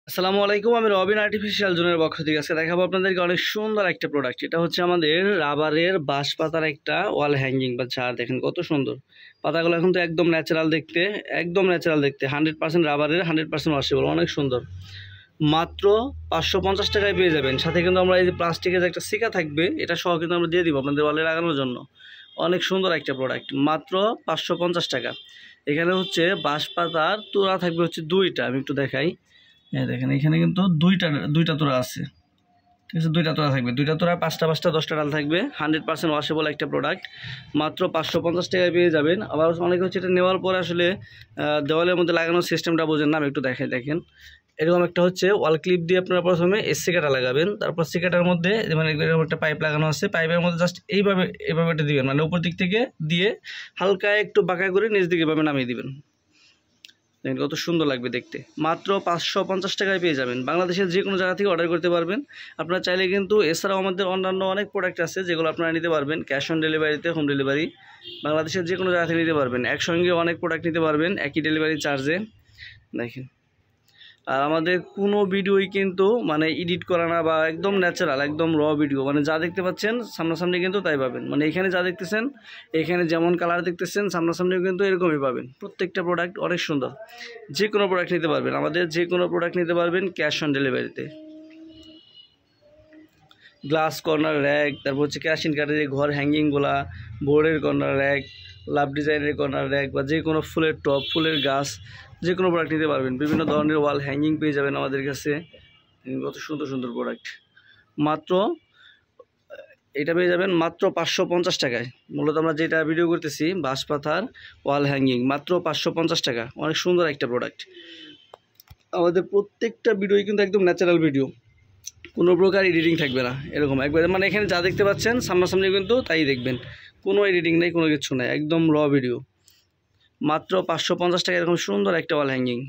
আসসালামু আলাইকুম। আমি রবিন আর্টিফিশিয়াল জোনের পক্ষ থেকে আজকে দেখাবো আপনাদেরকে অনেক সুন্দর একটা প্রোডাক্ট। এটা হচ্ছে আমাদের রাবারের বাঁশ পাতার একটা ওয়াল হ্যাঙ্গিং বা চার। দেখেন কত সুন্দর পাতাগুলো, এখন তো একদম ন্যাচারাল দেখতে, একদম ন্যাচারাল দেখতে, 100% রাবারের, 100% ওয়াশেবল, অনেক সুন্দর। মাত্র 550 টাকায় পেয়ে যাবেন। সাথে কিন্তু আমরা এই যে প্লাস্টিকের যে একটা সিকা থাকবে, এটা সহ কিন্তু আমরা দিয়ে দিব আপনাদের ওয়ালে লাগানোর জন্য। অনেক সুন্দর একটা প্রোডাক্ট, মাত্র 550 টাকা। এখানে হচ্ছে বাঁশ পাতার তোড়া থাকবে হচ্ছে দুইটা, আমি একটু দেখাই। হ্যাঁ দেখেন, এখানে কিন্তু দুইটা তোড়া আছে, ঠিক আছে? দুইটা তোড়া থাকবে, দুইটা তোড়া, পাঁচটা 10টা ডাল থাকবে। 100% ওয়াশেবল একটা প্রোডাক্ট, মাত্র 550 টাকায় পেয়ে যাবেন। আবার অনেকে হচ্ছে এটা নেওয়ার পরে আসলে দেওয়ালের মধ্যে লাগানোর সিস্টেমটা বোঝেন না, আমি একটু দেখাই। দেখেন এরকম একটা হচ্ছে ওয়াল ক্লিপ দিয়ে আপনারা প্রথমে সিকাটা লাগাবেন, তারপর সিকাটার মধ্যে মানে এরকম একটা পাইপ লাগানো আছে, পাইপের মধ্যে জাস্ট এইভাবে এটা দিবেন, মানে উপর দিক থেকে দিয়ে হালকা একটু বাঁকা করে নিচ দিকে এভাবে নামিয়ে দিবেন। দেখেন কত সুন্দর লাগবে দেখতে। মাত্র 550 টাকায় পেয়ে যাবেন। বাংলাদেশের যে কোনো জায়গা থেকে অর্ডার করতে পারবেন আপনারা চাইলে। কিন্তু এছাড়াও আমাদের অন্যান্য অনেক প্রোডাক্ট আছে যেগুলো আপনারা নিতে পারবেন ক্যাশ অন ডেলিভারিতে, হোম ডেলিভারি। বাংলাদেশের যে কোনো জায়গা থেকে নিতে পারবেন, একসঙ্গে অনেক প্রোডাক্ট নিতে পারবেন একই ডেলিভারি চার্জে। দেখেন, আর আমাদের কোনো ভিডিওই কিন্তু মানে এডিট করা না, বা একদম ন্যাচারাল, একদম র ভিডিও, মানে যা দেখতে পাচ্ছেন সামনাসামনি কিন্তু তাই পাবেন। মানে এখানে যা দেখতেছেন, এখানে যেমন কালার দেখতেছেন সামনাসামনিও কিন্তু এরকমই পাবেন। প্রত্যেকটা প্রোডাক্ট অনেক সুন্দর। যে কোনো প্রোডাক্ট নিতে পারবেন, আমাদের যে কোনো প্রোডাক্ট নিতে পারবেন ক্যাশ অন ডেলিভারিতে। গ্লাস কর্নার র্যাক, তারপর হচ্ছে কেরাসিন কাঠের যে ঘর হ্যাঙ্গিংগুলা, বোর্ডের কর্নার র্যাক, লাভ ডিজাইনের কর্নার র্যাক, বা যে কোনো ফুলের টপ, ফুলের গাছ, যে কোনো প্রোডাক্ট নিতে পারবেন। বিভিন্ন ধরনের ওয়াল হ্যাঙ্গিং পেয়ে যাবেন আমাদের কাছে। কত সুন্দর সুন্দর প্রোডাক্ট। মাত্র এটা পেয়ে যাবেন মাত্র 550 টাকায়। মূলত আমরা যেটা ভিডিও করতেছি বাঁশ পাতার ওয়াল হ্যাঙ্গিং, মাত্র 550 টাকা। অনেক সুন্দর একটা প্রোডাক্ট। আমাদের প্রত্যেকটা ভিডিওই কিন্তু একদম ন্যাচারাল ভিডিও, কোনো প্রকার এডিটিং থাকবে না। এরকম একবারে মানে এখানে যা দেখতে পাচ্ছেন সামনাসামনি কিন্তু তাই দেখবেন, কোনো এডিটিং নেই, কোনো কিছু নেই, একদম র ভিডিও। মাত্র 550 টাকা এরকম সুন্দর একটা ওয়াল হ্যাঙ্গিং।